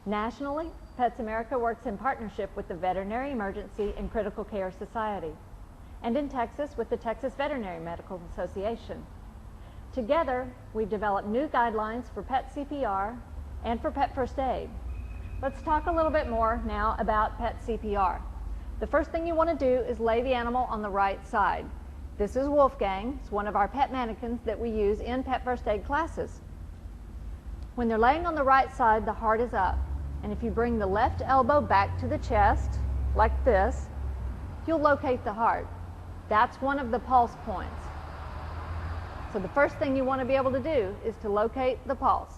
Nationally, Pets America works in partnership with the Veterinary Emergency and Critical Care Society, and in Texas with the Texas Veterinary Medical Association. Together, we've developed new guidelines for pet CPR and for pet first aid. Let's talk a little bit more now about pet CPR. The first thing you want to do is lay the animal on the right side. This is Wolfgang. It's one of our pet mannequins that we use in pet first aid classes. When they're laying on the right side, the heart is up. And if you bring the left elbow back to the chest, like this, you'll locate the heart. That's one of the pulse points. So the first thing you want to be able to do is to locate the pulse.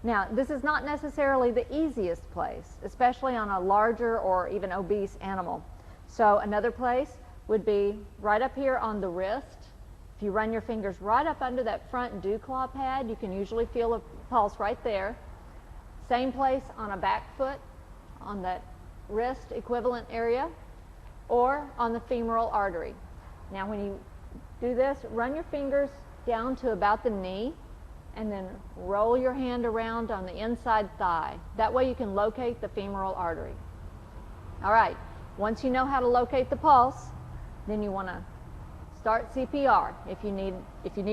Now, this is not necessarily the easiest place, especially on a larger or even obese animal. So another place would be right up here on the wrist. If you run your fingers right up under that front dew claw pad, you can usually feel a pulse right there. Same place on a back foot, on that wrist equivalent area, or on the femoral artery. Now when you do this, run your fingers down to about the knee, and then roll your hand around on the inside thigh. That way you can locate the femoral artery. All right, once you know how to locate the pulse, then you want to start CPR if you need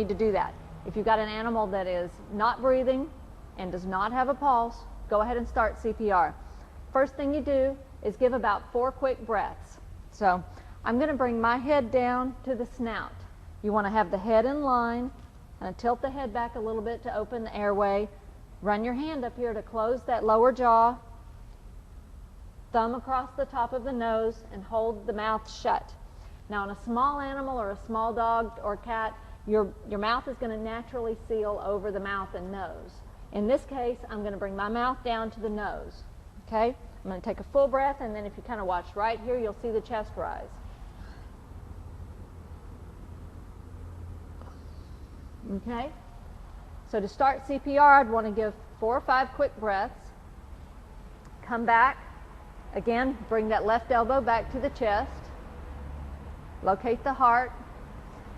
to do that. If you've got an animal that is not breathing and does not have a pulse, go ahead and start CPR. First thing you do is give about 4 quick breaths. So I'm going to bring my head down to the snout. You want to have the head in line, and tilt the head back a little bit to open the airway. Run your hand up here to close that lower jaw. Thumb across the top of the nose and hold the mouth shut. Now, on a small animal or a small dog or cat, your mouth is going to naturally seal over the mouth and nose. In this case, I'm going to bring my mouth down to the nose. Okay? I'm going to take a full breath, and then if you kind of watch right here, you'll see the chest rise. Okay? So to start CPR, I'd want to give 4 or 5 quick breaths. Come back. Again, bring that left elbow back to the chest. Locate the heart.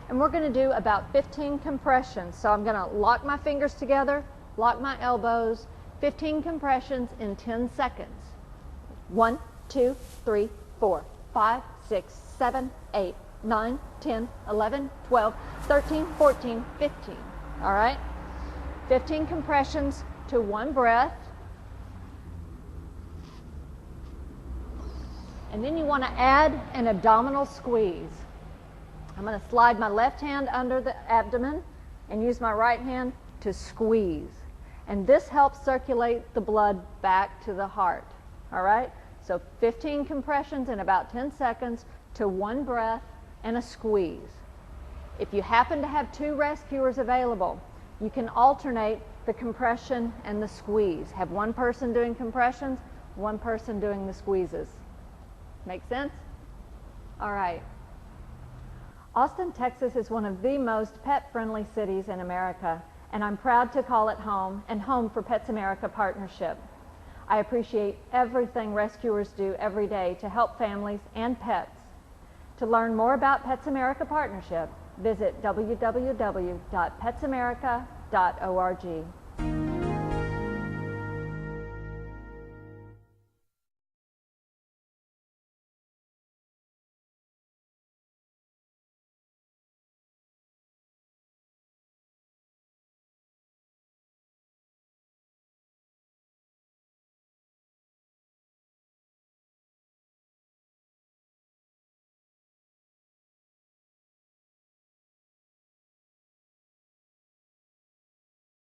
And we're going to do about 15 compressions. So I'm going to lock my fingers together, lock my elbows, 15 compressions in 10 seconds. 1, 2, 3, 4, 5, 6, 7, 8, 9, 10, 11, 12, 13, 14, 15. All right? 15 compressions to 1 breath. And then you want to add an abdominal squeeze. I'm going to slide my left hand under the abdomen and use my right hand to squeeze. And this helps circulate the blood back to the heart. All right? So 15 compressions in about 10 seconds to 1 breath and a squeeze. If you happen to have 2 rescuers available, you can alternate the compression and the squeeze. Have one person doing compressions, one person doing the squeezes. Make sense? All right. Austin, Texas is one of the most pet-friendly cities in America, and I'm proud to call it home and home for Pets America Partnership. I appreciate everything rescuers do every day to help families and pets. To learn more about Pets America Partnership, visit www.petsamerica.org.